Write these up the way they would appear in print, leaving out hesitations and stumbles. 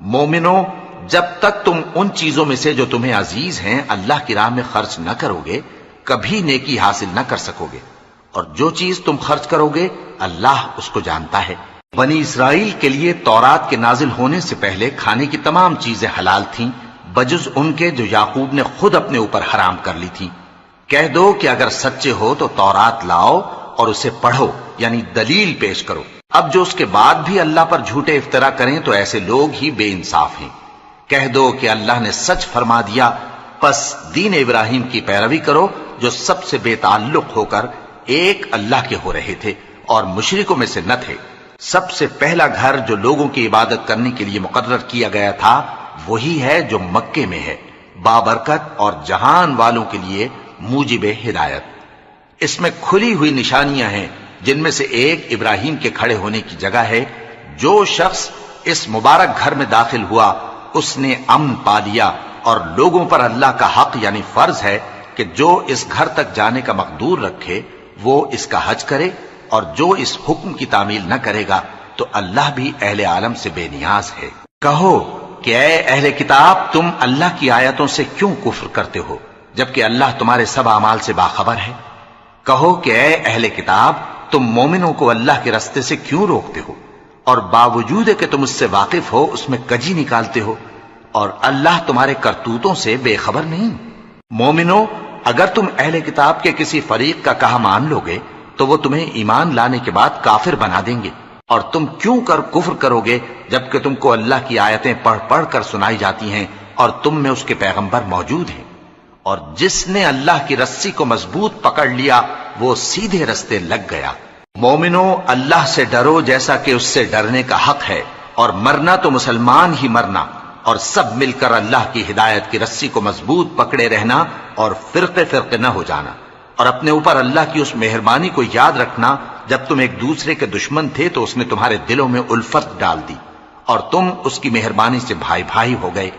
مومنو، جب تک تم ان چیزوں میں سے جو تمہیں عزیز ہیں اللہ کی راہ میں خرچ نہ کرو گے کبھی نیکی حاصل نہ کر سکو گے، اور جو چیز تم خرچ کرو گے اللہ اس کو جانتا ہے۔ بنی اسرائیل کے لیے تورات کے نازل ہونے سے پہلے کھانے کی تمام چیزیں حلال تھیں بجز ان کے جو یعقوب نے خود اپنے اوپر حرام کر لی تھیں۔ کہہ دو کہ اگر سچے ہو تو تورات لاؤ اور اسے پڑھو، یعنی دلیل پیش کرو۔ اب جو اس کے بعد بھی اللہ پر جھوٹے افطرا کریں تو ایسے لوگ ہی بے انصاف ہیں۔ کہہ دو کہ اللہ نے سچ فرما دیا، پس دین ابراہیم کی پیروی کرو جو سب سے بے تعلق ہو کر ایک اللہ کے ہو رہے تھے اور مشرکوں میں سے نہ تھے۔ سب سے پہلا گھر جو لوگوں کی عبادت کرنے کے لیے مقرر کیا گیا تھا وہی ہے جو مکے میں ہے، بابرکت اور جہان والوں کے لیے موجب ہدایت۔ اس میں کھلی ہوئی نشانیاں ہیں جن میں سے ایک ابراہیم کے کھڑے ہونے کی جگہ ہے۔ جو شخص اس مبارک گھر میں داخل ہوا اس نے امن پا لیا، اور لوگوں پر اللہ کا حق یعنی فرض ہے کہ جو اس گھر تک جانے کا مقدور رکھے وہ اس کا حج کرے، اور جو اس حکم کی تعمیل نہ کرے گا تو اللہ بھی اہل عالم سے بے نیاز ہے۔ کہو کہ اے اہل کتاب، تم اللہ کی آیتوں سے کیوں کفر کرتے ہو جبکہ اللہ تمہارے سب اعمال سے باخبر ہے؟ کہو کہ اے اہل کتاب، تم مومنوں کو اللہ کے رستے سے کیوں روکتے ہو اور باوجود کہ تم اس سے واقف ہو اس میں کجی نکالتے ہو، اور اللہ تمہارے کرتوتوں سے بے خبر نہیں؟ مومنو، اگر تم اہل کتاب کے کسی فریق کا کہا مان لو گے تو وہ تمہیں ایمان لانے کے بعد کافر بنا دیں گے، اور تم کیوں کر کفر کرو گے جبکہ تم کو اللہ کی آیتیں پڑھ پڑھ کر سنائی جاتی ہیں اور تم میں اس کے پیغمبر موجود ہیں؟ اور جس نے اللہ کی رسی کو مضبوط پکڑ لیا وہ سیدھے رستے لگ گیا۔ مومنو، اللہ سے ڈرو جیسا کہ اس سے ڈرنے کا حق ہے، اور مرنا تو مسلمان ہی مرنا، اور سب مل کر اللہ کی ہدایت کی رسی کو مضبوط پکڑے رہنا اور فرقے فرقے نہ ہو جانا، اور اپنے اوپر اللہ کی اس مہربانی کو یاد رکھنا جب تم ایک دوسرے کے دشمن تھے تو اس نے تمہارے دلوں میں الفت ڈال دی اور تم اس کی مہربانی سے بھائی بھائی ہو گئے،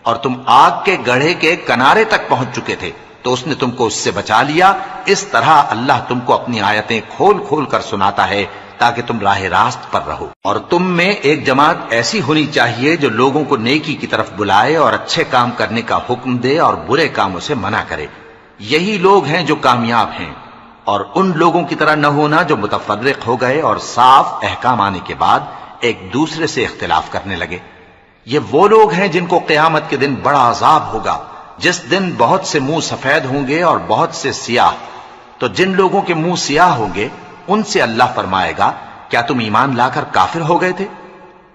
اور تم آگ کے گڑھے کے کنارے تک پہنچ چکے تھے تو اس نے تم کو اس سے بچا لیا۔ اس طرح اللہ تم کو اپنی آیتیں کھول کھول کر سناتا ہے تاکہ تم راہ راست پر رہو۔ اور تم میں ایک جماعت ایسی ہونی چاہیے جو لوگوں کو نیکی کی طرف بلائے اور اچھے کام کرنے کا حکم دے اور برے کاموں سے منع کرے۔ یہی لوگ ہیں جو کامیاب ہیں، اور ان لوگوں کی طرح نہ ہونا جو متفرق ہو گئے اور صاف احکام آنے کے بعد ایک دوسرے سے اختلاف کرنے لگے۔ یہ وہ لوگ ہیں جن کو قیامت کے دن بڑا عذاب ہوگا، جس دن بہت سے منہ سفید ہوں گے اور بہت سے سیاہ۔ تو جن لوگوں کے منہ سیاہ ہوں گے ان سے اللہ فرمائے گا، کیا تم ایمان لا کر کافر ہو گئے تھے؟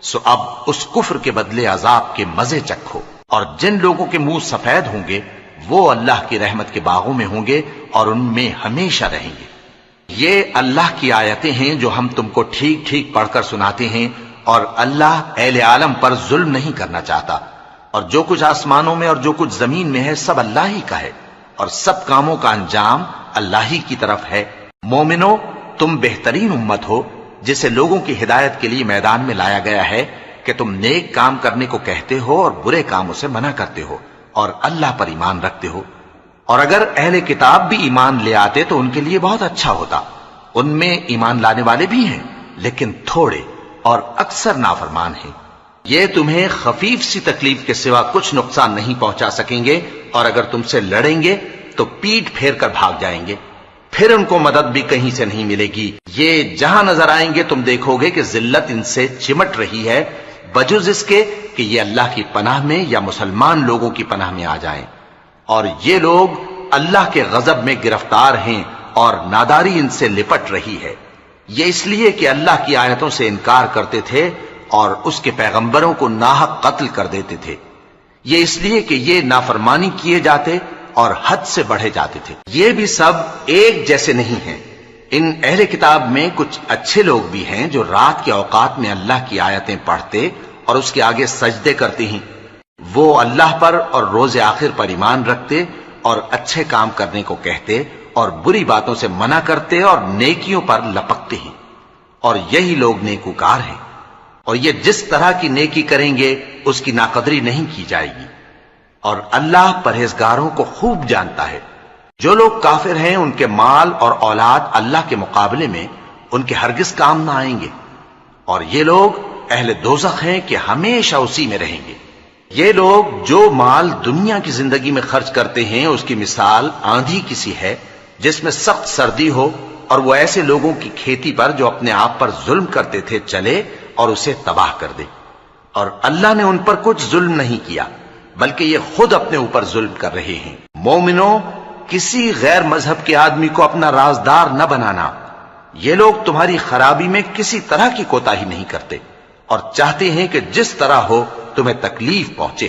سو اب اس کفر کے بدلے عذاب کے مزے چکھو۔ اور جن لوگوں کے منہ سفید ہوں گے وہ اللہ کی رحمت کے باغوں میں ہوں گے اور ان میں ہمیشہ رہیں گے۔ یہ اللہ کی آیتیں ہیں جو ہم تم کو ٹھیک ٹھیک پڑھ کر سناتے ہیں، اور اللہ اہل عالم پر ظلم نہیں کرنا چاہتا، اور جو کچھ آسمانوں میں اور جو کچھ زمین میں ہے سب اللہ ہی کا ہے، اور سب کاموں کا انجام اللہ ہی کی طرف ہے۔ مومنو، تم بہترین امت ہو جسے لوگوں کی ہدایت کے لیے میدان میں لایا گیا ہے کہ تم نیک کام کرنے کو کہتے ہو اور برے کاموں سے منع کرتے ہو اور اللہ پر ایمان رکھتے ہو۔ اور اگر اہل کتاب بھی ایمان لے آتے تو ان کے لیے بہت اچھا ہوتا، ان میں ایمان لانے والے بھی ہیں لیکن تھوڑے اور اکثر نافرمان ہیں۔ یہ تمہیں خفیف سی تکلیف کے سوا کچھ نقصان نہیں پہنچا سکیں گے، اور اگر تم سے لڑیں گے تو پیٹ پھیر کر بھاگ جائیں گے، پھر ان کو مدد بھی کہیں سے نہیں ملے گی۔ یہ جہاں نظر آئیں گے تم دیکھو گے کہ ذلت ان سے چمٹ رہی ہے بجز اس کے کہ یہ اللہ کی پناہ میں یا مسلمان لوگوں کی پناہ میں آ جائیں، اور یہ لوگ اللہ کے غضب میں گرفتار ہیں اور ناداری ان سے لپٹ رہی ہے۔ یہ اس لیے کہ اللہ کی آیتوں سے انکار کرتے تھے اور اس کے پیغمبروں کو ناحق قتل کر دیتے تھے۔ یہ اس لیے کہ یہ نافرمانی کیے جاتے اور حد سے بڑھے جاتے تھے۔ یہ بھی سب ایک جیسے نہیں ہیں۔ ان اہل کتاب میں کچھ اچھے لوگ بھی ہیں جو رات کے اوقات میں اللہ کی آیتیں پڑھتے اور اس کے آگے سجدے کرتے ہیں۔ وہ اللہ پر اور روز آخر پر ایمان رکھتے اور اچھے کام کرنے کو کہتے اور بری باتوں سے منع کرتے اور نیکیوں پر لپکتے ہیں، اور یہی لوگ نیکوکار ہیں۔ اور یہ جس طرح کی نیکی کریں گے اس کی ناقدری نہیں کی جائے گی، اور اللہ پرہیزگاروں کو خوب جانتا ہے۔ جو لوگ کافر ہیں ان کے مال اور اولاد اللہ کے مقابلے میں ان کے ہرگز کام نہ آئیں گے، اور یہ لوگ اہل دوزخ ہیں کہ ہمیشہ اسی میں رہیں گے۔ یہ لوگ جو مال دنیا کی زندگی میں خرچ کرتے ہیں اس کی مثال آندھی کسی ہے جس میں سخت سردی ہو اور وہ ایسے لوگوں کی کھیتی پر جو اپنے آپ پر ظلم کرتے تھے چلے اور اسے تباہ کر دے۔ اور اللہ نے ان پر کچھ ظلم نہیں کیا بلکہ یہ خود اپنے اوپر ظلم کر رہے ہیں۔ مومنوں، کسی غیر مذہب کے آدمی کو اپنا رازدار نہ بنانا۔ یہ لوگ تمہاری خرابی میں کسی طرح کی کوتاہی نہیں کرتے اور چاہتے ہیں کہ جس طرح ہو تمہیں تکلیف پہنچے۔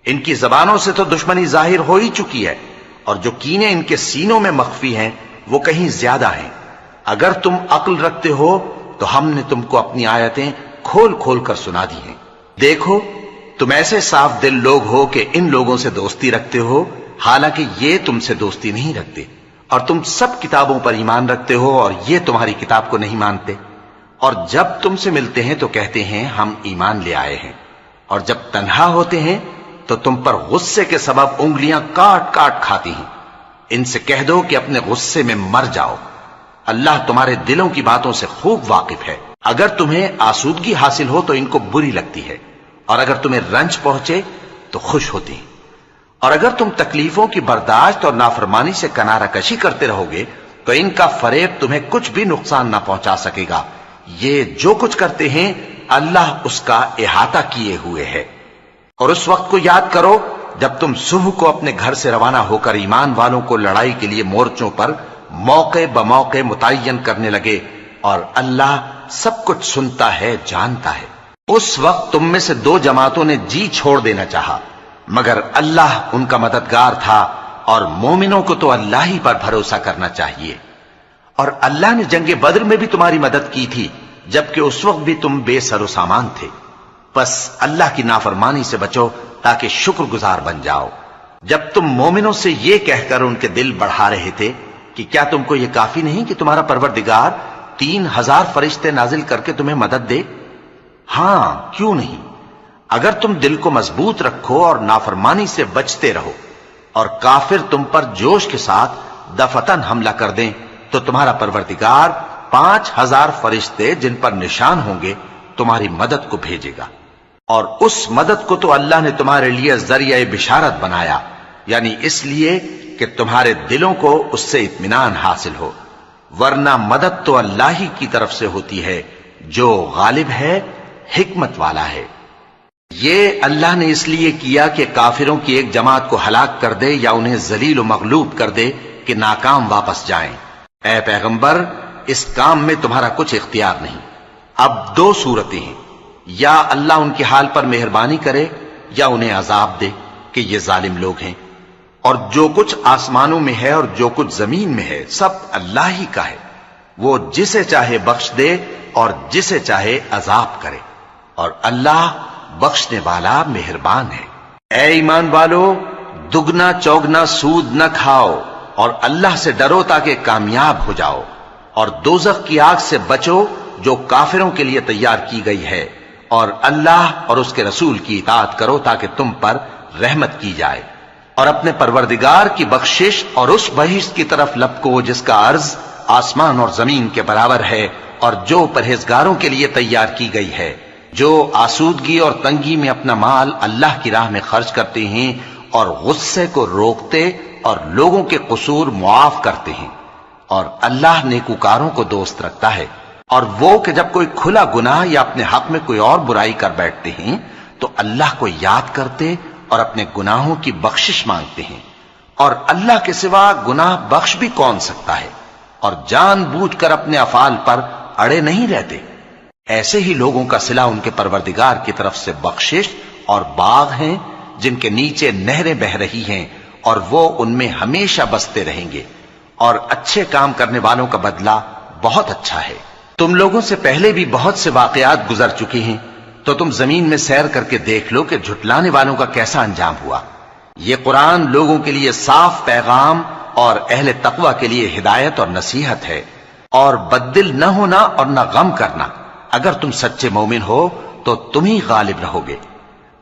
ان کی زبانوں سے تو دشمنی ظاہر ہو ہی چکی ہے اور جو کینے ان کے سینوں میں مخفی ہیں وہ کہیں زیادہ ہیں۔ اگر تم عقل رکھتے ہو تو ہم نے تم کو اپنی آیتیں کھول کھول کر سنا دی ہیں۔ دیکھو، تم ایسے صاف دل لوگ ہو کہ ان لوگوں سے دوستی رکھتے ہو حالانکہ یہ تم سے دوستی نہیں رکھتے، اور تم سب کتابوں پر ایمان رکھتے ہو اور یہ تمہاری کتاب کو نہیں مانتے، اور جب تم سے ملتے ہیں تو کہتے ہیں ہم ایمان لے آئے ہیں، اور جب تنہا ہوتے ہیں تو تم پر غصے کے سبب انگلیاں کاٹ کاٹ کھاتی ہیں۔ ان سے کہہ دو کہ اپنے غصے میں مر جاؤ، اللہ تمہارے دلوں کی باتوں سے خوب واقف ہے۔ اگر تمہیں آسودگی حاصل ہو تو ان کو بری لگتی ہے، اور اگر تمہیں رنج پہنچے تو خوش ہوتی ہیں، اور اگر تم تکلیفوں کی برداشت اور نافرمانی سے کنارہ کشی کرتے رہو گے تو ان کا فریب تمہیں کچھ بھی نقصان نہ پہنچا سکے گا۔ یہ جو کچھ کرتے ہیں اللہ اس کا احاطہ کیے ہوئے ہے۔ اور اس وقت کو یاد کرو جب تم صبح کو اپنے گھر سے روانہ ہو کر ایمان والوں کو لڑائی کے لیے مورچوں پر موقع بموقع متعین کرنے لگے، اور اللہ سب کچھ سنتا ہے، جانتا ہے۔ اس وقت تم میں سے دو جماعتوں نے جی چھوڑ دینا چاہا، مگر اللہ ان کا مددگار تھا، اور مومنوں کو تو اللہ ہی پر بھروسہ کرنا چاہیے۔ اور اللہ نے جنگ بدر میں بھی تمہاری مدد کی تھی جبکہ اس وقت بھی تم بے سر و سامان تھے۔ بس اللہ کی نافرمانی سے بچو تاکہ شکر گزار بن جاؤ۔ جب تم مومنوں سے یہ کہہ کر ان کے دل بڑھا رہے تھے کہ کیا تم کو یہ کافی نہیں کہ تمہارا پروردگار 3000 فرشتے نازل کر کے تمہیں مدد دے؟ ہاں، کیوں نہیں؟ اگر تم دل کو مضبوط رکھو اور نافرمانی سے بچتے رہو اور کافر تم پر جوش کے ساتھ دفتن حملہ کر دیں تو تمہارا پروردگار 5000 فرشتے جن پر نشان ہوں گے تمہاری مدد کو بھیجے گا، اور اس مدد کو تو اللہ نے تمہارے لیے ذریعہ بشارت بنایا، یعنی اس لیے کہ تمہارے دلوں کو اس سے اطمینان حاصل ہو، ورنہ مدد تو اللہ ہی کی طرف سے ہوتی ہے جو غالب ہے، حکمت والا ہے۔ یہ اللہ نے اس لیے کیا کہ کافروں کی ایک جماعت کو ہلاک کر دے یا انہیں ذلیل و مغلوب کر دے کہ ناکام واپس جائیں۔ اے پیغمبر، اس کام میں تمہارا کچھ اختیار نہیں۔ اب دو صورتیں ہیں، یا اللہ ان کے حال پر مہربانی کرے یا انہیں عذاب دے کہ یہ ظالم لوگ ہیں، اور جو کچھ آسمانوں میں ہے اور جو کچھ زمین میں ہے سب اللہ ہی کا ہے، وہ جسے چاہے بخش دے اور جسے چاہے عذاب کرے، اور اللہ بخشنے والا مہربان ہے۔ اے ایمان والو، دگنا چوگنا سود نہ کھاؤ اور اللہ سے ڈرو تاکہ کامیاب ہو جاؤ، اور دوزخ کی آگ سے بچو جو کافروں کے لیے تیار کی گئی ہے، اور اللہ اور اس کے رسول کی اطاعت کرو تاکہ تم پر رحمت کی جائے، اور اپنے پروردگار کی بخشش اور اس بہشت کی طرف لپکو جس کا عرض آسمان اور زمین کے برابر ہے، اور جو پرہیزگاروں کے لیے تیار کی گئی ہے، جو آسودگی اور تنگی میں اپنا مال اللہ کی راہ میں خرچ کرتے ہیں اور غصے کو روکتے اور لوگوں کے قصور معاف کرتے ہیں، اور اللہ نیکوکاروں کو دوست رکھتا ہے۔ اور وہ کہ جب کوئی کھلا گناہ یا اپنے حق میں کوئی اور برائی کر بیٹھتے ہیں تو اللہ کو یاد کرتے اور اپنے گناہوں کی بخشش مانگتے ہیں، اور اللہ کے سوا گناہ بخش بھی کون سکتا ہے، اور جان بوجھ کر اپنے افعال پر اڑے نہیں رہتے۔ ایسے ہی لوگوں کا صلہ ان کے پروردگار کی طرف سے بخشش اور باغ ہیں جن کے نیچے نہریں بہ رہی ہیں، اور وہ ان میں ہمیشہ بستے رہیں گے، اور اچھے کام کرنے والوں کا بدلہ بہت اچھا ہے۔ تم لوگوں سے پہلے بھی بہت سے واقعات گزر چکے ہیں، تو تم زمین میں سیر کر کے دیکھ لو کہ جھٹلانے والوں کا کیسا انجام ہوا۔ یہ قرآن لوگوں کے لیے صاف پیغام اور اہل تقوی کے لیے ہدایت اور نصیحت ہے، اور بددل نہ ہونا اور نہ غم کرنا۔ اگر تم سچے مومن ہو تو تم ہی غالب رہو گے۔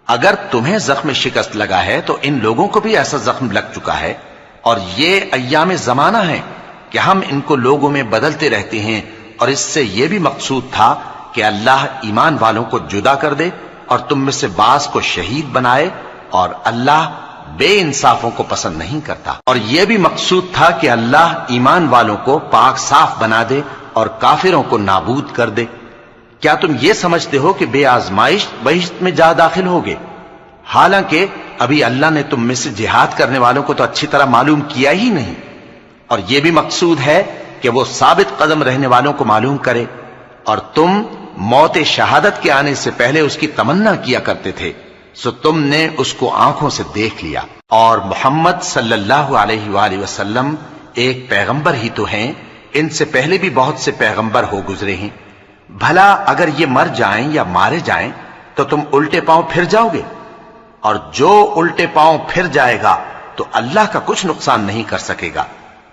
اگر تمہیں زخم شکست لگا ہے تو ان لوگوں کو بھی ایسا زخم لگ چکا ہے، اور یہ ایام زمانہ ہے کہ ہم ان کو لوگوں میں بدلتے رہتے ہیں، اور اس سے یہ بھی مقصود تھا کہ اللہ ایمان والوں کو جدا کر دے اور تم میں سے بعض کو شہید بنائے، اور اللہ بے انصافوں کو پسند نہیں کرتا۔ اور یہ بھی مقصود تھا کہ اللہ ایمان والوں کو پاک صاف بنا دے اور کافروں کو نابود کر دے۔ کیا تم یہ سمجھتے ہو کہ بے آزمائش بہشت میں جا داخل ہوگے؟ حالانکہ ابھی اللہ نے تم میں سے جہاد کرنے والوں کو تو اچھی طرح معلوم کیا ہی نہیں، اور یہ بھی مقصود ہے کہ وہ ثابت قدم رہنے والوں کو معلوم کرے، اور تم موت شہادت کے آنے سے پہلے اس کی تمنا کیا کرتے تھے، سو تم نے اس کو آنکھوں سے دیکھ لیا۔ اور محمد صلی اللہ علیہ وآلہ وسلم ایک پیغمبر ہی تو ہیں، ان سے پہلے بھی بہت سے پیغمبر ہو گزرے ہیں، بھلا اگر یہ مر جائیں یا مارے جائیں تو تم الٹے پاؤں پھر جاؤ گے؟ اور جو الٹے پاؤں پھر جائے گا تو اللہ کا کچھ نقصان نہیں کر سکے گا،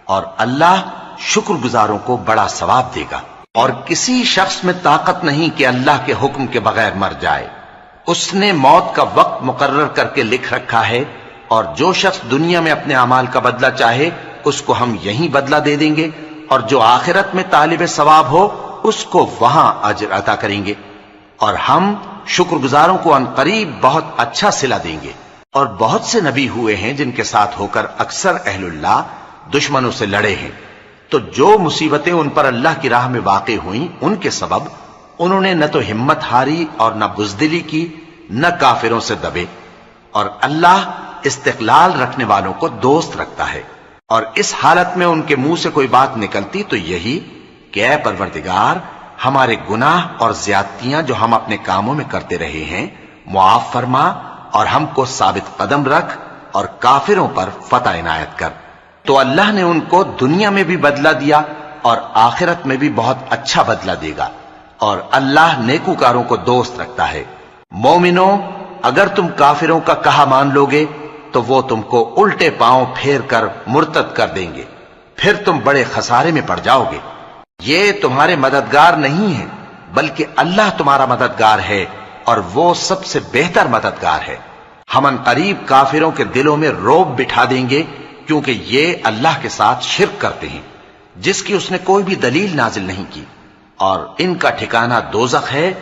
اور اللہ شکر گزاروں کو بڑا ثواب دے گا۔ اور کسی شخص میں طاقت نہیں کہ اللہ کے حکم کے بغیر مر جائے، اس نے موت کا وقت مقرر کر کے لکھ رکھا ہے، اور جو شخص دنیا میں اپنے اعمال کا بدلہ چاہے اس کو ہم یہیں بدلہ دے دیں گے، اور جو آخرت میں طالب ثواب ہو اس کو وہاں اجر عطا کریں گے، اور ہم شکر گزاروں کو ان قریب بہت اچھا صلہ دیں گے۔ اور بہت سے نبی ہوئے ہیں جن کے ساتھ ہو کر اکثر اہل اللہ دشمنوں سے لڑے ہیں، تو جو مصیبتیں ان پر اللہ کی راہ میں واقع ہوئیں ان کے سبب انہوں نے نہ تو ہمت ہاری اور نہ بزدلی کی، نہ کافروں سے دبے، اور اللہ استقلال رکھنے والوں کو دوست رکھتا ہے۔ اور اس حالت میں ان کے منہ سے کوئی بات نکلتی تو یہی کہ اے پروردگار، ہمارے گناہ اور زیادتیاں جو ہم اپنے کاموں میں کرتے رہے ہیں معاف فرما، اور ہم کو ثابت قدم رکھ، اور کافروں پر فتح عنایت کر۔ تو اللہ نے ان کو دنیا میں بھی بدلہ دیا اور آخرت میں بھی بہت اچھا بدلہ دے گا، اور اللہ نیکوکاروں کو دوست رکھتا ہے۔ مومنو، اگر تم کافروں کا کہا مان لوگے تو وہ تم کو الٹے پاؤں پھیر کر مرتد کر دیں گے، پھر تم بڑے خسارے میں پڑ جاؤ گے۔ یہ تمہارے مددگار نہیں ہیں بلکہ اللہ تمہارا مددگار ہے، اور وہ سب سے بہتر مددگار ہے۔ ہم ان قریب کافروں کے دلوں میں رعب بٹھا دیں گے، کیونکہ یہ اللہ کے ساتھ شرک کرتے ہیں جس کی اس نے کوئی بھی دلیل نازل نہیں کی، اور ان کا ٹھکانہ دوزخ ہے،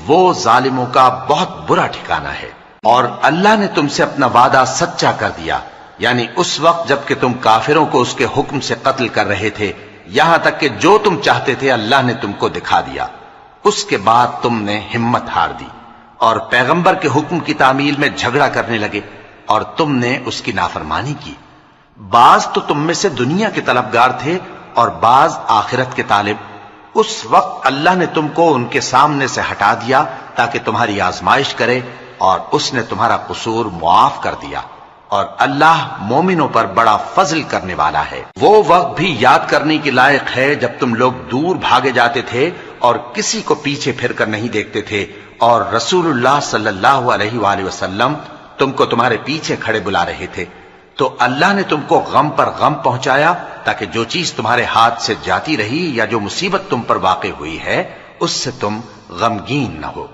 وہ ظالموں کا بہت برا ٹھکانہ ہے۔ اور اللہ نے تم سے اپنا وعدہ سچا کر دیا، یعنی اس وقت جب کہ تم کافروں کو اس کے حکم سے قتل کر رہے تھے، یہاں تک کہ جو تم چاہتے تھے اللہ نے تم کو دکھا دیا، اس کے بعد تم نے ہمت ہار دی اور پیغمبر کے حکم کی تعمیل میں جھگڑا کرنے لگے، اور تم نے اس کی نافرمانی کی۔ بعض تو تم میں سے دنیا کے طلبگار تھے اور بعض آخرت کے طالب۔ اس وقت اللہ نے تم کو ان کے سامنے سے ہٹا دیا تاکہ تمہاری آزمائش کرے، اور اس نے تمہارا قصور معاف کر دیا، اور اللہ مومنوں پر بڑا فضل کرنے والا ہے۔ وہ وقت بھی یاد کرنے کے لائق ہے جب تم لوگ دور بھاگے جاتے تھے اور کسی کو پیچھے پھر کر نہیں دیکھتے تھے، اور رسول اللہ صلی اللہ علیہ وآلہ وسلم تم کو تمہارے پیچھے کھڑے بلا رہے تھے، تو اللہ نے تم کو غم پر غم پہنچایا تاکہ جو چیز تمہارے ہاتھ سے جاتی رہی یا جو مصیبت تم پر واقع ہوئی ہے اس سے تم غمگین نہ ہو،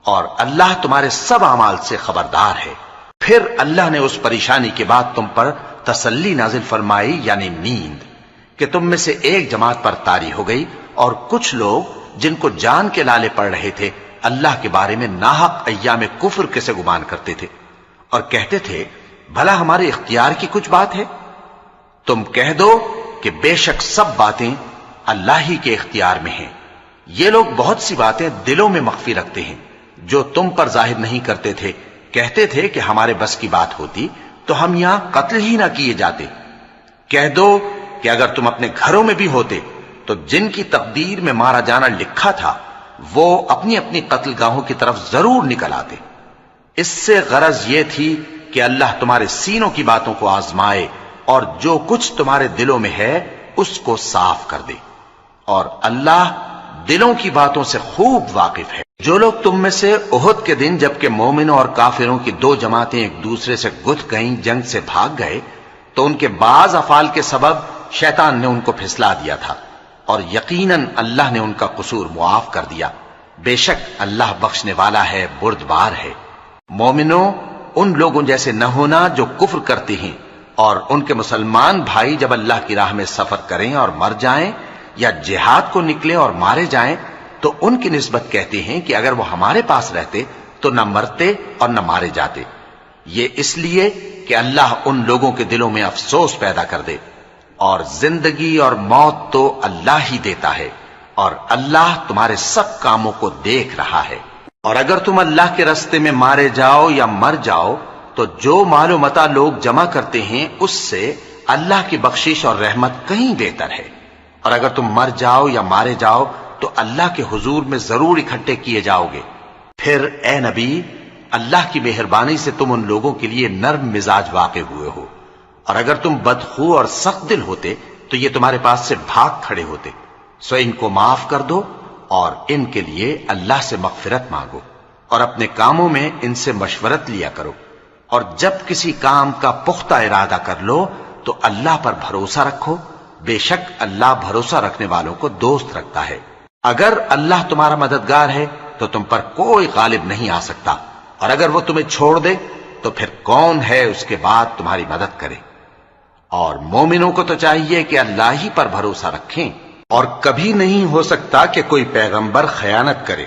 اور اللہ تمہارے سب اعمال سے خبردار ہے۔ پھر اللہ نے اس پریشانی کے بعد تم پر تسلی نازل فرمائی، یعنی نیند، کہ تم میں سے ایک جماعت پر طاری ہو گئی، اور کچھ لوگ جن کو جان کے لالے پڑ رہے تھے اللہ کے بارے میں ناحق ایام کفر کیسے گمان کرتے تھے، اور کہتے تھے بھلا ہمارے اختیار کی کچھ بات ہے؟ تم کہہ دو کہ بے شک سب باتیں اللہ ہی کے اختیار میں ہیں۔ یہ لوگ بہت سی باتیں دلوں میں مخفی رکھتے ہیں جو تم پر ظاہر نہیں کرتے تھے۔ کہتے تھے کہ ہمارے بس کی بات ہوتی تو ہم یہاں قتل ہی نہ کیے جاتے۔ کہہ دو کہ اگر تم اپنے گھروں میں بھی ہوتے تو جن کی تقدیر میں مارا جانا لکھا تھا وہ اپنی اپنی قتل گاہوں کی طرف ضرور نکل آتے۔ اس سے غرض یہ تھی کہ اللہ تمہارے سینوں کی باتوں کو آزمائے اور جو کچھ تمہارے دلوں میں ہے اس کو صاف کر دے، اور اللہ دلوں کی باتوں سے خوب واقف ہے۔ جو لوگ تم میں سے احد کے دن جبکہ مومنوں اور کافروں کی دو جماعتیں ایک دوسرے سے گتھ گئیں جنگ سے بھاگ گئے تو ان کے بعض افعال کے سبب شیطان نے ان کو پھسلا دیا تھا، اور یقیناً اللہ نے ان کا قصور معاف کر دیا۔ بے شک اللہ بخشنے والا ہے، بردبار ہے۔ مومنوں، ان لوگوں جیسے نہ ہونا جو کفر کرتے ہیں، اور ان کے مسلمان بھائی جب اللہ کی راہ میں سفر کریں اور مر جائیں یا جہاد کو نکلیں اور مارے جائیں تو ان کی نسبت کہتے ہیں کہ اگر وہ ہمارے پاس رہتے تو نہ مرتے اور نہ مارے جاتے، یہ اس لیے کہ اللہ ان لوگوں کے دلوں میں افسوس پیدا کر دے، اور زندگی اور موت تو اللہ ہی دیتا ہے، اور اللہ تمہارے سب کاموں کو دیکھ رہا ہے۔ اور اگر تم اللہ کے راستے میں مارے جاؤ یا مر جاؤ تو جو مال و متاع لوگ جمع کرتے ہیں اس سے اللہ کی بخشش اور رحمت کہیں بہتر ہے، اور اگر تم مر جاؤ یا مارے جاؤ تو اللہ کے حضور میں ضرور اکٹھے کیے جاؤ گے۔ پھر اے نبی، اللہ کی مہربانی سے تم ان لوگوں کے لیے نرم مزاج واقع ہوئے ہو، اور اگر تم بدخو اور سخت دل ہوتے تو یہ تمہارے پاس سے بھاگ کھڑے ہوتے، سو ان کو معاف کر دو اور ان کے لیے اللہ سے مغفرت مانگو، اور اپنے کاموں میں ان سے مشورت لیا کرو، اور جب کسی کام کا پختہ ارادہ کر لو تو اللہ پر بھروسہ رکھو، بے شک اللہ بھروسہ رکھنے والوں کو دوست رکھتا ہے۔ اگر اللہ تمہارا مددگار ہے تو تم پر کوئی غالب نہیں آ سکتا، اور اگر وہ تمہیں چھوڑ دے تو پھر کون ہے اس کے بعد تمہاری مدد کرے۔ اور مومنوں کو تو چاہیے کہ اللہ ہی پر بھروسہ رکھیں، اور کبھی نہیں ہو سکتا کہ کوئی پیغمبر خیانت کرے،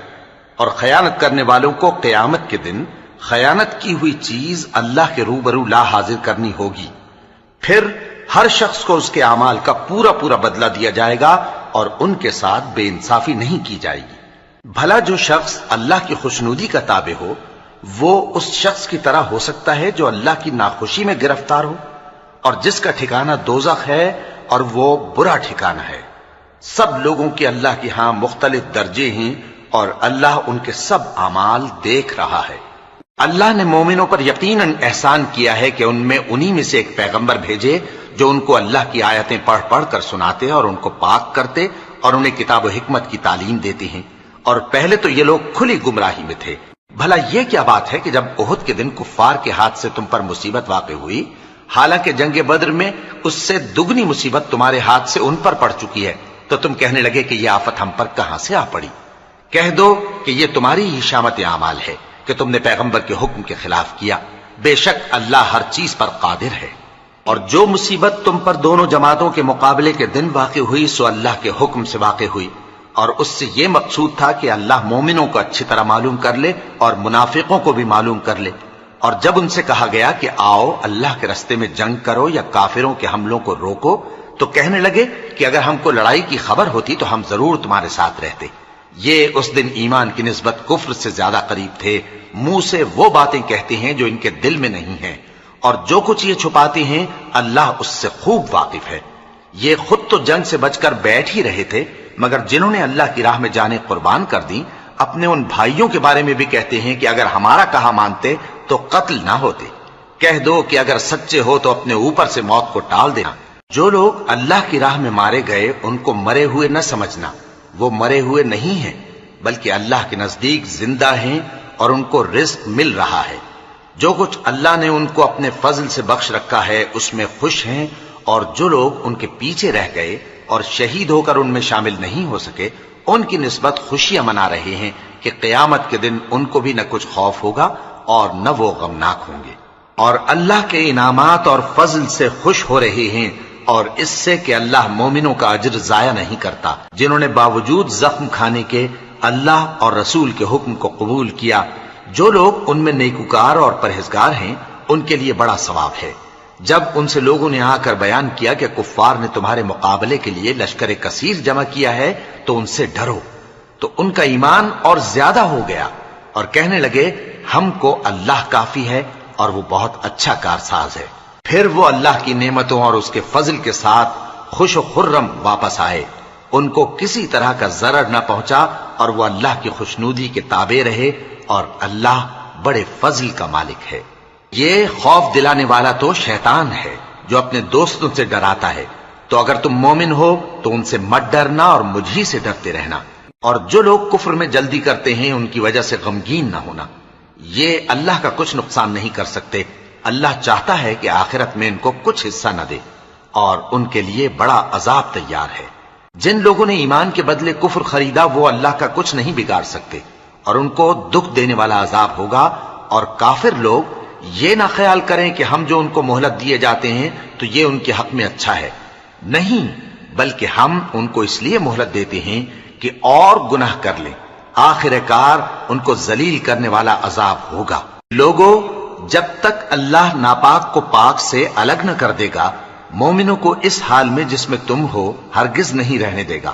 اور خیانت کرنے والوں کو قیامت کے دن خیانت کی ہوئی چیز اللہ کے روبرو لا حاضر کرنی ہوگی، پھر ہر شخص کو اس کے اعمال کا پورا پورا بدلہ دیا جائے گا، اور ان کے ساتھ بے انصافی نہیں کی جائے گی۔ بھلا جو شخص اللہ کی خوشنودی کا تابع ہو وہ اس شخص کی طرح ہو سکتا ہے جو اللہ کی ناخوشی میں گرفتار ہو، اور جس کا ٹھکانہ دوزخ ہے اور وہ برا ٹھکانہ ہے۔ سب لوگوں کے اللہ کی ہاں مختلف درجے ہیں، اور اللہ ان کے سب اعمال دیکھ رہا ہے۔ اللہ نے مومنوں پر یقیناً احسان کیا ہے کہ ان میں انہی میں سے ایک پیغمبر بھیجے جو ان کو اللہ کی آیتیں پڑھ پڑھ کر سناتے اور ان کو پاک کرتے اور انہیں کتاب و حکمت کی تعلیم دیتے ہیں، اور پہلے تو یہ لوگ کھلی گمراہی میں تھے۔ بھلا یہ کیا بات ہے کہ جب احد کے دن کفار کے ہاتھ سے تم پر مصیبت واقع ہوئی، حالانکہ جنگ بدر میں اس سے دگنی مصیبت تمہارے ہاتھ سے ان پر پڑ چکی ہے، تو تم کہنے لگے کہ یہ آفت ہم پر کہاں سے آ پڑی؟ کہہ دو کہ یہ تمہاری ہی شامت اعمال ہے کہ تم نے پیغمبر کے حکم کے خلاف کیا، بے شک اللہ ہر چیز پر قادر ہے۔ اور جو مصیبت تم پر دونوں جماعتوں کے مقابلے کے دن واقع ہوئی سو اللہ کے حکم سے واقع ہوئی، اور اس سے یہ مقصود تھا کہ اللہ مومنوں کو اچھی طرح معلوم کر لے اور منافقوں کو بھی معلوم کر لے۔ اور جب ان سے کہا گیا کہ آؤ اللہ کے راستے میں جنگ کرو یا کافروں کے حملوں کو روکو، تو کہنے لگے کہ اگر ہم کو لڑائی کی خبر ہوتی تو ہم ضرور تمہارے ساتھ رہتے۔ یہ اس دن ایمان کی نسبت کفر سے زیادہ قریب تھے، منہ سے وہ باتیں کہتے ہیں جو ان کے دل میں نہیں ہیں، اور جو کچھ یہ چھپاتے ہیں اللہ اس سے خوب واقف ہے۔ یہ خود تو جنگ سے بچ کر بیٹھ ہی رہے تھے، مگر جنہوں نے اللہ کی راہ میں جانیں قربان کر دیں اپنے ان بھائیوں کے بارے میں بھی کہتے ہیں کہ اگر ہمارا کہا مانتے تو قتل نہ ہوتے۔ کہہ دو کہ اگر سچے ہو تو اپنے اوپر سے موت کو ٹال دینا۔ جو لوگ اللہ کی راہ میں مارے گئے ان کو مرے ہوئے نہ سمجھنا، وہ مرے ہوئے نہیں ہیں بلکہ اللہ کے نزدیک زندہ ہیں اور ان کو رزق مل رہا ہے۔ جو کچھ اللہ نے ان کو اپنے فضل سے بخش رکھا ہے اس میں خوش ہیں، اور جو لوگ ان کے پیچھے رہ گئے اور شہید ہو کر ان میں شامل نہیں ہو سکے ان کی نسبت خوشیاں منا رہے ہیں کہ قیامت کے دن ان کو بھی نہ کچھ خوف ہوگا اور نہ وہ غمناک ہوں گے، اور اللہ کے انعامات اور فضل سے خوش ہو رہے ہیں، اور اس سے کہ اللہ مومنوں کا اجر ضائع نہیں کرتا جنہوں نے باوجود زخم کھانے کے اللہ اور رسول کے حکم کو قبول کیا۔ جو لوگ ان میں نیکوکار اور پرہیزگار ہیں ان کے لیے بڑا ثواب ہے۔ جب ان سے لوگوں نے آ کر بیان کیا کہ کفار نے تمہارے مقابلے کے لیے لشکر کثیر جمع کیا ہے تو ان سے ڈرو، تو ان کا ایمان اور زیادہ ہو گیا، اور کہنے لگے ہم کو اللہ کافی ہے اور وہ بہت اچھا کارساز ہے۔ پھر وہ اللہ کی نعمتوں اور اس کے فضل کے ساتھ خوش و خرم واپس آئے، ان کو کسی طرح کا ضرر نہ پہنچا، اور وہ اللہ کی خوشنودی کے تابع رہے، اور اللہ بڑے فضل کا مالک ہے۔ یہ خوف دلانے والا تو شیطان ہے جو اپنے دوستوں سے ڈراتا ہے، تو اگر تم مومن ہو تو ان سے مت ڈرنا اور مجھ ہی سے ڈرتے رہنا، اور جو لوگ کفر میں جلدی کرتے ہیں ان کی وجہ سے غمگین نہ ہونا۔ یہ اللہ کا کچھ نقصان نہیں کر سکتے، اللہ چاہتا ہے کہ آخرت میں ان کو کچھ حصہ نہ دے، اور ان کے لیے بڑا عذاب تیار ہے۔ جن لوگوں نے ایمان کے بدلے کفر خریدا وہ اللہ کا کچھ نہیں بگاڑ سکتے، اور ان کو دکھ دینے والا عذاب ہوگا۔ اور کافر لوگ یہ نہ خیال کریں کہ ہم جو ان کو مہلت دیے جاتے ہیں تو یہ ان کے حق میں اچھا ہے، نہیں، بلکہ ہم ان کو اس لیے مہلت دیتے ہیں کہ اور گناہ کر لیں، آخر کار ان کو ذلیل کرنے والا عذاب ہوگا۔ لوگوں، جب تک اللہ ناپاک کو پاک سے الگ نہ کر دے گا، مومنوں کو اس حال میں جس میں تم ہو ہرگز نہیں رہنے دے گا،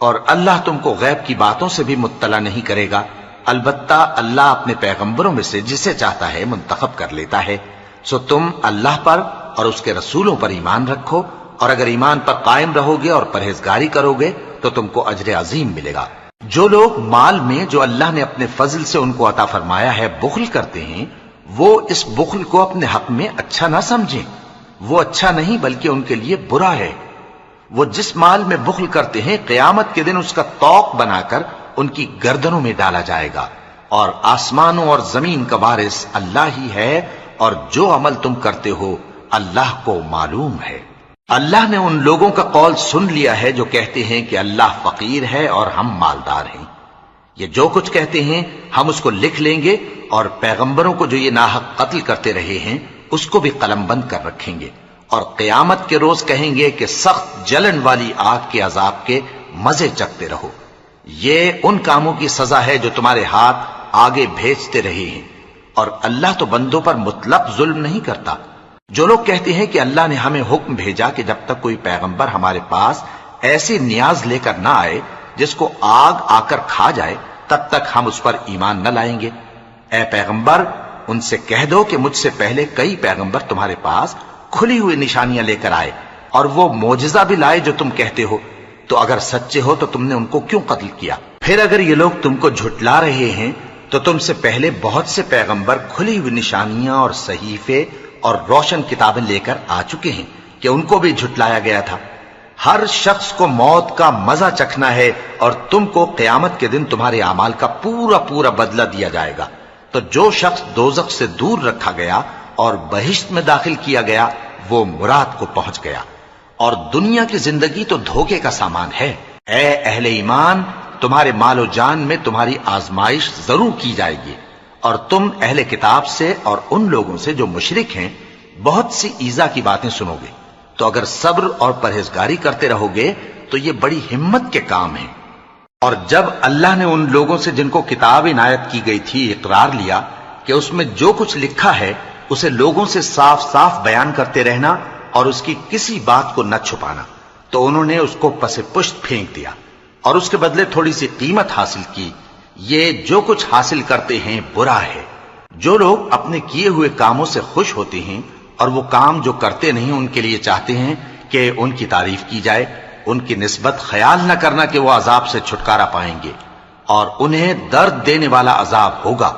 اور اللہ تم کو غیب کی باتوں سے بھی مطلع نہیں کرے گا۔ البتہ اللہ اپنے پیغمبروں میں سے جسے چاہتا ہے منتخب کر لیتا ہے۔ سو تم اللہ پر اور اس کے رسولوں پر ایمان رکھو، اور اگر ایمان پر قائم رہو گے اور پرہیزگاری کرو گے تو تم کو اجر عظیم ملے گا۔ جو لوگ مال میں جو اللہ نے اپنے فضل سے ان کو عطا فرمایا ہے بخل کرتے ہیں، وہ اس بخل کو اپنے حق میں اچھا نہ سمجھیں، وہ اچھا نہیں بلکہ ان کے لیے برا ہے۔ وہ جس مال میں بخل کرتے ہیں قیامت کے دن اس کا طوق بنا کر ان کی گردنوں میں ڈالا جائے گا، اور آسمانوں اور زمین کا وارث اللہ ہی ہے، اور جو عمل تم کرتے ہو اللہ کو معلوم ہے۔ اللہ نے ان لوگوں کا قول سن لیا ہے جو کہتے ہیں کہ اللہ فقیر ہے اور ہم مالدار ہیں۔ یہ جو کچھ کہتے ہیں ہم اس کو لکھ لیں گے، اور پیغمبروں کو جو یہ ناحق قتل کرتے رہے ہیں اس کو بھی قلم بند کر رکھیں گے، اور قیامت کے روز کہیں گے کہ سخت جلن والی آگ کے عذاب کے مزے چکھتے رہو۔ یہ ان کاموں کی سزا ہے جو تمہارے ہاتھ آگے بھیجتے رہے ہیں، اور اللہ تو بندوں پر مطلق ظلم نہیں کرتا۔ جو لوگ کہتے ہیں کہ اللہ نے ہمیں حکم بھیجا کہ جب تک کوئی پیغمبر ہمارے پاس ایسی نیاز لے کر نہ آئے جس کو آگ آ کر کھا جائے تب تک ہم اس پر ایمان نہ لائیں گے، اے پیغمبر ان سے کہہ دو کہ مجھ سے پہلے کئی پیغمبر تمہارے پاس کھلی ہوئی نشانیاں لے کر آئے، اور وہ معجزہ بھی لائے جو تم کہتے ہو، تو اگر سچے ہو تو تم نے ان کو کیوں قتل کیا؟ پھر اگر یہ لوگ تم کو جھٹلا رہے ہیں تو تم سے پہلے بہت سے پیغمبر کھلی ہوئی نشانیاں اور صحیفے اور روشن کتابیں لے کر آ چکے ہیں کہ ان کو بھی جھٹلایا گیا تھا۔ ہر شخص کو موت کا مزہ چکھنا ہے، اور تم کو قیامت کے دن تمہارے اعمال کا پورا پورا بدلہ دیا جائے گا۔ تو جو شخص دوزخ سے دور رکھا گیا اور بہشت میں داخل کیا گیا وہ مراد کو پہنچ گیا، اور دنیا کی زندگی تو دھوکے کا سامان ہے۔ اے اہل ایمان، تمہارے مال و جان میں تمہاری آزمائش ضرور کی جائے گی، اور تم اہل کتاب سے اور ان لوگوں سے جو مشرک ہیں بہت سی ایذا کی باتیں سنو گے، تو اگر صبر اور پرہیزگاری کرتے رہو گے تو یہ بڑی ہمت کے کام ہیں۔ اور جب اللہ نے ان لوگوں سے جن کو کتاب عنایت کی گئی تھی اقرار لیا کہ اس میں جو کچھ لکھا ہے اسے لوگوں سے صاف صاف بیان کرتے رہنا اور اس کی کسی بات کو نہ چھپانا، تو انہوں نے اس کو پس پشت پھینک دیا اور اس کے بدلے تھوڑی سی قیمت حاصل کی۔ یہ جو کچھ حاصل کرتے ہیں برا ہے۔ جو لوگ اپنے کیے ہوئے کاموں سے خوش ہوتے ہیں اور وہ کام جو کرتے نہیں ان کے لیے چاہتے ہیں کہ ان کی تعریف کی جائے، ان کی نسبت خیال نہ کرنا کہ وہ عذاب سے چھٹکارا پائیں گے، اور انہیں درد دینے والا عذاب ہوگا۔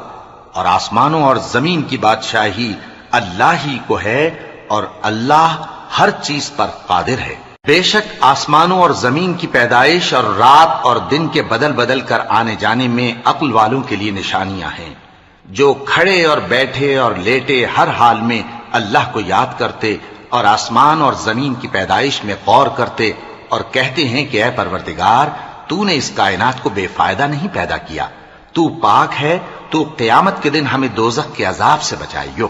اور آسمانوں اور زمین کی بادشاہی اللہ ہی کو ہے، اور اللہ ہر چیز پر قادر ہے۔ بے شک آسمانوں اور زمین کی پیدائش اور رات اور دن کے بدل بدل کر آنے جانے میں عقل والوں کے لیے نشانیاں ہیں، جو کھڑے اور بیٹھے اور لیٹے ہر حال میں اللہ کو یاد کرتے اور آسمان اور زمین کی پیدائش میں غور کرتے اور کہتے ہیں کہ اے پروردگار، تو نے اس کائنات کو بے فائدہ نہیں پیدا کیا، تو پاک ہے، تو قیامت کے دن ہمیں دوزخ کے عذاب سے بچائیو۔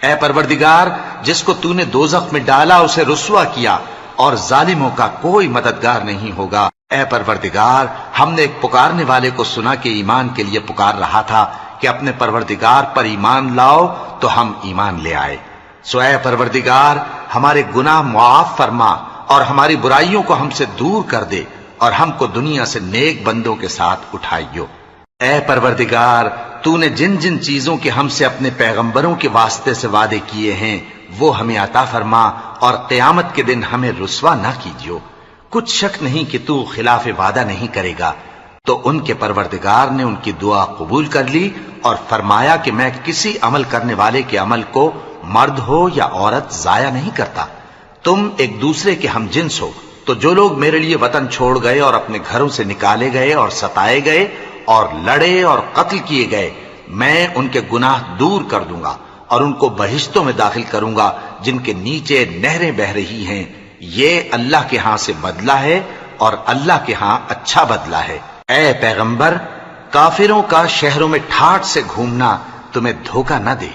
اے پروردگار، جس کو تو نے دوزخ میں ڈالا اسے رسوا کیا، اور ظالموں کا کوئی مددگار نہیں ہوگا۔ اے پروردگار، ہم نے ایک پکارنے والے کو سنا کہ ایمان کے لیے پکار رہا تھا کہ اپنے پروردگار پر ایمان لاؤ، تو ہم ایمان لے آئے۔ سو اے پروردگار، ہمارے گناہ معاف فرما اور ہماری برائیوں کو ہم سے دور کر دے، اور ہم کو دنیا سے نیک بندوں کے ساتھ اٹھائیو۔ اے پروردگار، تو نے جن جن چیزوں کے ہم سے اپنے پیغمبروں کے واسطے سے وعدے کیے ہیں وہ ہمیں عطا فرما، اور قیامت کے دن ہمیں رسوا نہ کیجیو۔ کچھ شک نہیں کہ تو خلاف وعدہ نہیں کرے گا۔ تو ان کے پروردگار نے ان کی دعا قبول کر لی اور فرمایا کہ میں کسی عمل کرنے والے کے عمل کو مرد ہو یا عورت ضائع نہیں کرتا۔ تم ایک دوسرے کے ہم جنس ہو، تو جو لوگ میرے لیے وطن چھوڑ گئے اور اپنے گھروں سے نکالے گئے اور ستائے گئے اور لڑے اور قتل کیے گئے، میں ان کے گناہ دور کر دوں گا اور ان کو بہشتوں میں داخل کروں گا جن کے نیچے نہریں بہ رہی ہیں۔ یہ اللہ کے ہاں سے بدلہ ہے، اور اللہ کے ہاں اچھا بدلہ ہے۔ اے پیغمبر، کافروں کا شہروں میں ٹھاٹ سے گھومنا تمہیں دھوکہ نہ دے۔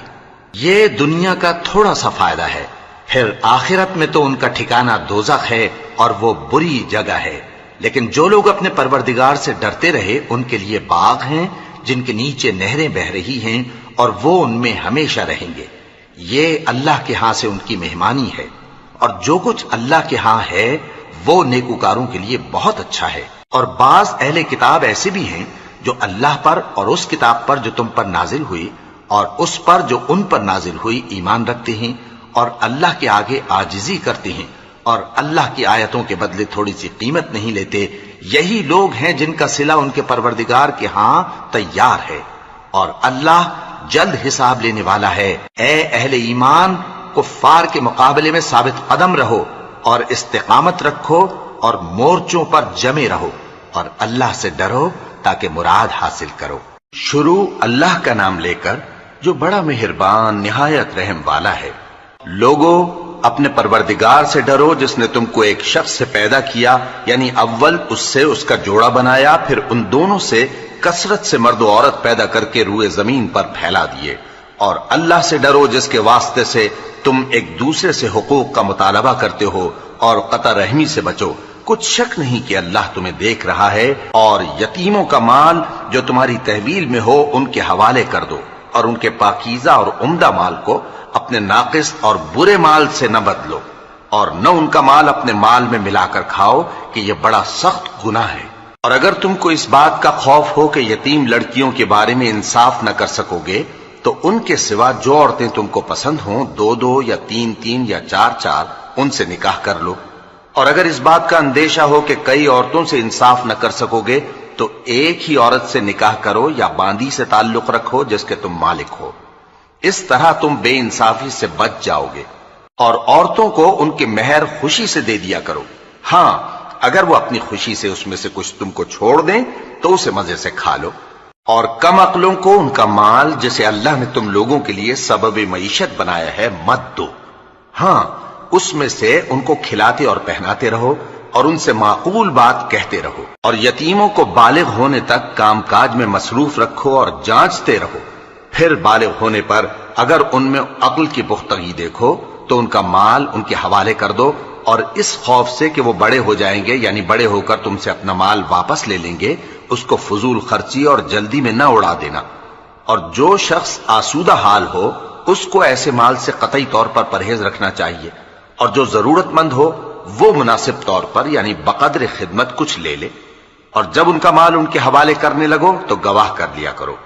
یہ دنیا کا تھوڑا سا فائدہ ہے، پھر آخرت میں تو ان کا ٹھکانہ دوزخ ہے، اور وہ بری جگہ ہے۔ لیکن جو لوگ اپنے پروردگار سے ڈرتے رہے ان کے لیے باغ ہیں جن کے نیچے نہریں بہ رہی ہیں اور وہ ان میں ہمیشہ رہیں گے. یہ اللہ کے ہاں سے ان کی مہمانی ہے، اور جو کچھ اللہ کے ہاں ہے وہ نیکوکاروں کے لیے بہت اچھا ہے. اور بعض اہل کتاب ایسے بھی ہیں جو اللہ پر اور اس کتاب پر جو تم پر نازل ہوئی اور اس پر جو ان پر نازل ہوئی ایمان رکھتے ہیں اور اللہ کے آگے عاجزی کرتے ہیں اور اللہ کی آیتوں کے بدلے تھوڑی سی قیمت نہیں لیتے. یہی لوگ ہیں جن کا صلہ ان کے پروردگار کے ہاں تیار ہے، اور اللہ جلد حساب لینے والا ہے. اے اہل ایمان، کفار کے مقابلے میں ثابت قدم رہو اور استقامت رکھو اور مورچوں پر جمے رہو اور اللہ سے ڈرو تاکہ مراد حاصل کرو. شروع اللہ کا نام لے کر جو بڑا مہربان نہایت رحم والا ہے. لوگو اپنے پروردگار سے ڈرو جس نے تم کو ایک شخص سے پیدا کیا، یعنی اول اس سے اس کا جوڑا بنایا، پھر ان دونوں سے کثرت سے مرد و عورت پیدا کر کے روئے زمین پر پھیلا دیے. اور اللہ سے ڈرو جس کے واسطے سے تم ایک دوسرے سے حقوق کا مطالبہ کرتے ہو، اور قطع رحمی سے بچو. کچھ شک نہیں کہ اللہ تمہیں دیکھ رہا ہے. اور یتیموں کا مال جو تمہاری تحویل میں ہو ان کے حوالے کر دو، اور ان کے پاکیزہ اور عمدہ مال کو اپنے ناقص اور برے مال سے نہ بدلو، اور نہ ان کا مال اپنے مال میں ملا کر کھاؤ کہ یہ بڑا سخت گناہ ہے. اور اگر تم کو اس بات کا خوف ہو کہ یتیم لڑکیوں کے بارے میں انصاف نہ کر سکو گے تو ان کے سوا جو عورتیں تم کو پسند ہوں 2 یا 3 یا 4 ان سے نکاح کر لو. اور اگر اس بات کا اندیشہ ہو کہ کئی عورتوں سے انصاف نہ کر سکو گے تو ایک ہی عورت سے نکاح کرو یا باندی سے تعلق رکھو جس کے تم مالک ہو. اس طرح تم بے انصافی سے بچ جاؤ گے. اور عورتوں کو ان کے مہر خوشی سے دے دیا کرو. ہاں اگر وہ اپنی خوشی سے اس میں سے کچھ تم کو چھوڑ دیں تو اسے مزے سے کھا لو. اور کم عقلوں کو ان کا مال جسے اللہ نے تم لوگوں کے لیے سبب معیشت بنایا ہے مت دو. ہاں اس میں سے ان کو کھلاتے اور پہناتے رہو اور ان سے معقول بات کہتے رہو. اور یتیموں کو بالغ ہونے تک کام کاج میں مصروف رکھو اور جانچتے رہو. پھر بالغ ہونے پر اگر ان میں عقل کی پختگی دیکھو تو ان کا مال ان کے حوالے کر دو، اور اس خوف سے کہ وہ بڑے ہو جائیں گے، یعنی بڑے ہو کر تم سے اپنا مال واپس لے لیں گے، اس کو فضول خرچی اور جلدی میں نہ اڑا دینا. اور جو شخص آسودہ حال ہو اس کو ایسے مال سے قطعی طور پر پرہیز رکھنا چاہیے. اور جو ضرورت مند ہو وہ مناسب طور پر یعنی بقدر خدمت کچھ لے لے. اور جب ان کا مال ان کے حوالے کرنے لگو تو گواہ کر لیا کرو.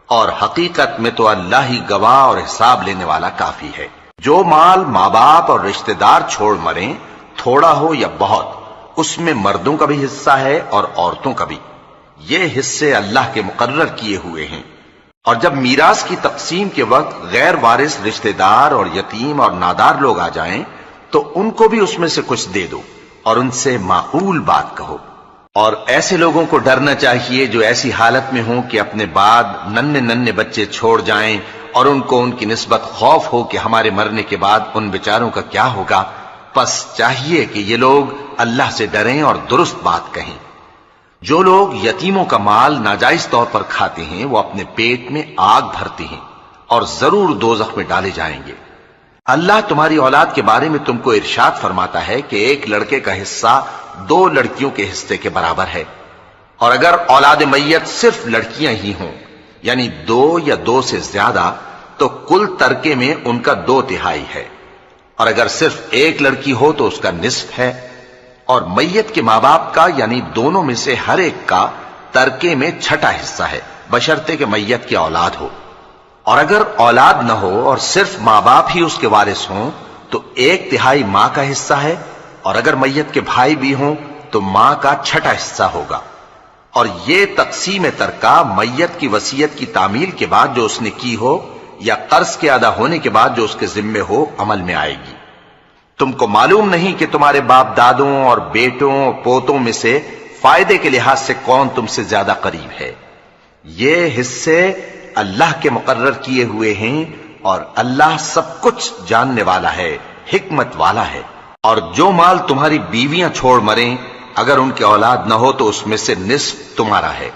اور حقیقت میں تو اللہ ہی گواہ اور حساب لینے والا کافی ہے. جو مال ماں باپ اور رشتہ دار چھوڑ مریں، تھوڑا ہو یا بہت، اس میں مردوں کا بھی حصہ ہے اور عورتوں کا بھی. یہ حصے اللہ کے مقرر کیے ہوئے ہیں. اور جب میراث کی تقسیم کے وقت غیر وارث رشتہ دار اور یتیم اور نادار لوگ آ جائیں تو ان کو بھی اس میں سے کچھ دے دو اور ان سے معقول بات کہو. اور ایسے لوگوں کو ڈرنا چاہیے جو ایسی حالت میں ہوں کہ اپنے بعد ننھے بچے چھوڑ جائیں اور ان کو ان کی نسبت خوف ہو کہ ہمارے مرنے کے بعد ان بیچاروں کا کیا ہوگا. پس چاہیے کہ یہ لوگ اللہ سے ڈریں اور درست بات کہیں. جو لوگ یتیموں کا مال ناجائز طور پر کھاتے ہیں وہ اپنے پیٹ میں آگ بھرتے ہیں اور ضرور دوزخ میں ڈالے جائیں گے. اللہ تمہاری اولاد کے بارے میں تم کو ارشاد فرماتا ہے کہ ایک لڑکے کا حصہ 2 لڑکیوں کے حصے کے برابر ہے. اور اگر اولاد میت صرف لڑکیاں ہی ہوں یعنی 2 یا 2 سے زیادہ تو کل ترکے میں ان کا 2/3 ہے. اور اگر صرف ایک لڑکی ہو تو اس کا نصف ہے. اور میت کے ماں باپ کا یعنی دونوں میں سے ہر ایک کا ترکے میں 6واں حصہ ہے بشرطے کہ میت کی اولاد ہو. اور اگر اولاد نہ ہو اور صرف ماں باپ ہی اس کے وارث ہوں تو 1/3 ماں کا حصہ ہے. اور اگر میت کے بھائی بھی ہوں تو ماں کا 6واں حصہ ہوگا. اور یہ تقسیم ترکہ میت کی وصیت کی تعمیل کے بعد جو اس نے کی ہو یا قرض کے ادا ہونے کے بعد جو اس کے ذمے ہو عمل میں آئے گی. تم کو معلوم نہیں کہ تمہارے باپ دادوں اور بیٹوں اور پوتوں میں سے فائدے کے لحاظ سے کون تم سے زیادہ قریب ہے. یہ حصے اللہ کے مقرر کیے ہوئے ہیں اور اللہ سب کچھ جاننے والا ہے، حکمت والا ہے. اور جو مال تمہاری بیویاں چھوڑ مریں اگر ان کی اولاد نہ ہو تو اس میں سے نصف تمہارا ہے.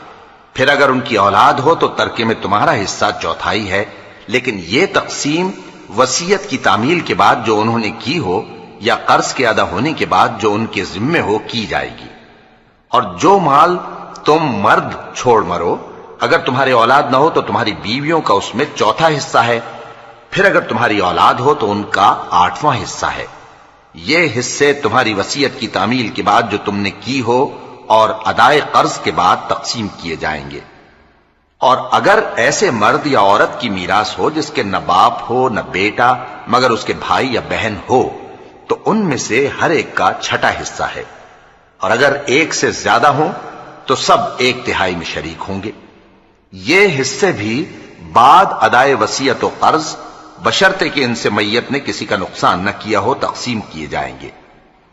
پھر اگر ان کی اولاد ہو تو ترکے میں تمہارا حصہ 1/4 ہے. لیکن یہ تقسیم وصیت کی تعمیل کے بعد جو انہوں نے کی ہو یا قرض کے ادا ہونے کے بعد جو ان کے ذمے ہو کی جائے گی. اور جو مال تم مرد چھوڑ مرو، اگر تمہاری اولاد نہ ہو تو تمہاری بیویوں کا اس میں چوتھا حصہ ہے، پھر اگر تمہاری اولاد ہو تو ان کا 8واں حصہ ہے۔ یہ حصے تمہاری وصیت کی تعمیل کے بعد جو تم نے کی ہو اور ادائے قرض کے بعد تقسیم کیے جائیں گے۔ اور اگر ایسے مرد یا عورت کی میراث ہو جس کے نہ باپ ہو نہ بیٹا مگر اس کے بھائی یا بہن ہو تو ان میں سے ہر ایک کا 6واں حصہ ہے، اور اگر ایک سے زیادہ ہوں تو سب 1/3 میں شریک ہوں گے۔ یہ حصے بھی بعد ادائے وصیت و قرض بشرطے کہ ان سے میت نے کسی کا نقصان نہ کیا ہو تقسیم کیے جائیں گے۔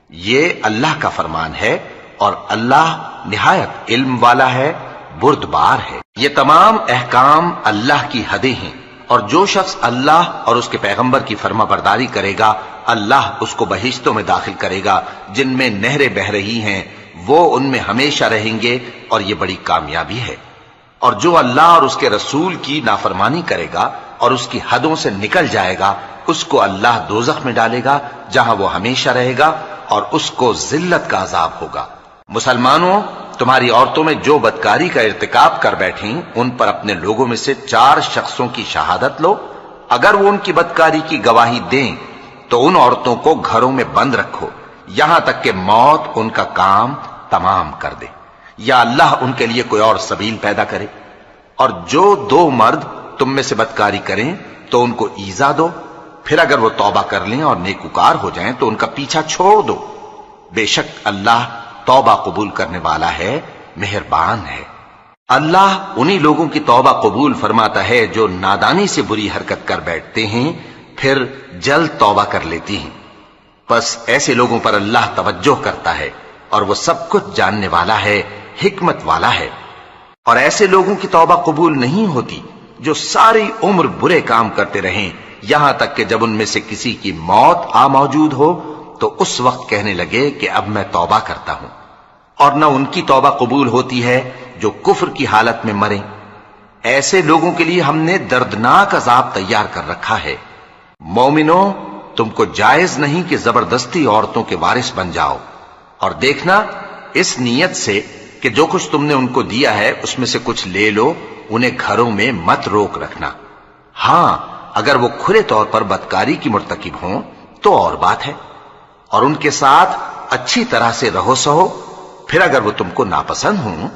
یہ اللہ کا فرمان ہے اور اللہ نہایت علم والا ہے، بردبار ہے۔ یہ تمام احکام اللہ کی حدیں ہیں، اور جو شخص اللہ اور اس کے پیغمبر کی فرما برداری کرے گا اللہ اس کو بہشتوں میں داخل کرے گا جن میں نہریں بہ رہی ہیں، وہ ان میں ہمیشہ رہیں گے، اور یہ بڑی کامیابی ہے۔ اور جو اللہ اور اس کے رسول کی نافرمانی کرے گا اور اس کی حدوں سے نکل جائے گا اس کو اللہ دوزخ میں ڈالے گا جہاں وہ ہمیشہ رہے گا، اور اس کو ذلت کا عذاب ہوگا۔ مسلمانوں، تمہاری عورتوں میں جو بدکاری کا ارتکاب کر بیٹھیں ان پر اپنے لوگوں میں سے 4 شخصوں کی شہادت لو۔ اگر وہ ان کی بدکاری کی گواہی دیں تو ان عورتوں کو گھروں میں بند رکھو یہاں تک کہ موت ان کا کام تمام کر دے، یا اللہ ان کے لیے کوئی اور سبیل پیدا کرے۔ اور جو 2 مرد تم میں سے بدکاری کریں تو ان کو ایذا دو، پھر اگر وہ توبہ کر لیں اور نیکوکار ہو جائیں تو ان کا پیچھا چھوڑ دو۔ بے شک اللہ توبہ قبول کرنے والا ہے، مہربان ہے۔ اللہ انہی لوگوں کی توبہ قبول فرماتا ہے جو نادانی سے بری حرکت کر بیٹھتے ہیں پھر جلد توبہ کر لیتی ہیں، بس ایسے لوگوں پر اللہ توجہ کرتا ہے اور وہ سب کچھ جاننے والا ہے، حکمت والا ہے۔ اور ایسے لوگوں کی توبہ قبول نہیں ہوتی جو ساری عمر برے کام کرتے رہیں یہاں تک کہ جب ان میں سے کسی کی موت آ موجود ہو تو اس وقت کہنے لگے کہ اب میں توبہ کرتا ہوں۔ اور نہ ان کی توبہ قبول ہوتی ہے جو کفر کی حالت میں مریں۔ ایسے لوگوں کے لیے ہم نے دردناک عذاب تیار کر رکھا ہے۔ مومنوں، تم کو جائز نہیں کہ زبردستی عورتوں کے وارث بن جاؤ، اور دیکھنا اس نیت سے کہ جو کچھ تم نے ان کو دیا ہے اس میں سے کچھ لے لو، انہیں گھروں میں مت روک رکھنا۔ ہاں، اگر وہ کھلے طور پر بدکاری کی مرتکب ہوں تو اور بات ہے، اور ان کے ساتھ اچھی طرح سے رہو سہو۔ پھر اگر وہ تم کو ناپسند ہوں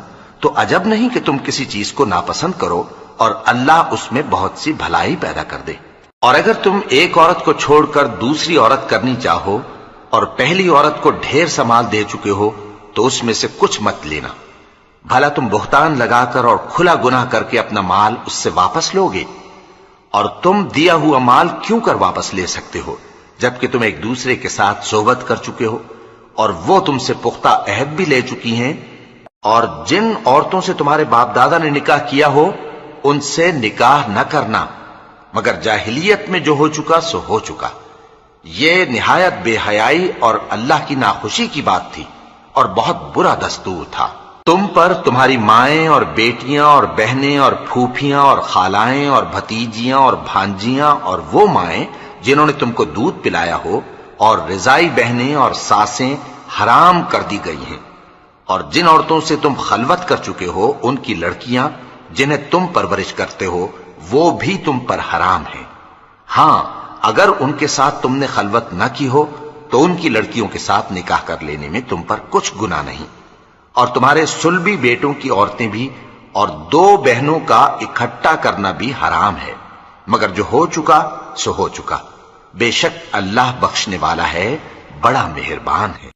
تو عجب نہیں کہ تم کسی چیز کو ناپسند کرو، اور اللہ اس میں بہت سی بھلائی پیدا کر دے۔ اور اگر تم ایک عورت کو چھوڑ کر دوسری عورت کرنی چاہو اور پہلی عورت کو ڈھیر سا مال دے چکے ہو تو اس میں سے کچھ مت لینا، بھلا تم بہتان لگا کر اور کھلا گناہ کر کے اپنا مال اس سے واپس لوگے؟ اور تم دیا ہوا مال کیوں کر واپس لے سکتے ہو جبکہ تم ایک دوسرے کے ساتھ صحبت کر چکے ہو اور وہ تم سے پختہ عہد بھی لے چکی ہیں؟ اور جن عورتوں سے تمہارے باپ دادا نے نکاح کیا ہو ان سے نکاح نہ کرنا مگر جاہلیت میں جو ہو چکا سو ہو چکا۔ یہ نہایت بے حیائی اور اللہ کی ناخوشی کی بات تھی اور بہت برا دستور تھا۔ تم پر تمہاری مائیں اور بیٹیاں اور بہنیں اور پھوپھیاں اور خالائیں اور بھتیجیاں اور بھانجیاں اور وہ مائیں جنہوں نے تم کو دودھ پلایا ہو اور رضائی بہنیں اور ساسیں حرام کر دی گئی ہیں، اور جن عورتوں سے تم خلوت کر چکے ہو ان کی لڑکیاں جنہیں تم پرورش کرتے ہو وہ بھی تم پر حرام ہیں۔ ہاں، اگر ان کے ساتھ تم نے خلوت نہ کی ہو تو ان کی لڑکیوں کے ساتھ نکاح کر لینے میں تم پر کچھ گناہ نہیں۔ اور تمہارے صلبی بیٹوں کی عورتیں بھی اور 2 بہنوں کا اکٹھا کرنا بھی حرام ہے، مگر جو ہو چکا سو ہو چکا۔ بے شک اللہ بخشنے والا ہے، بڑا مہربان ہے۔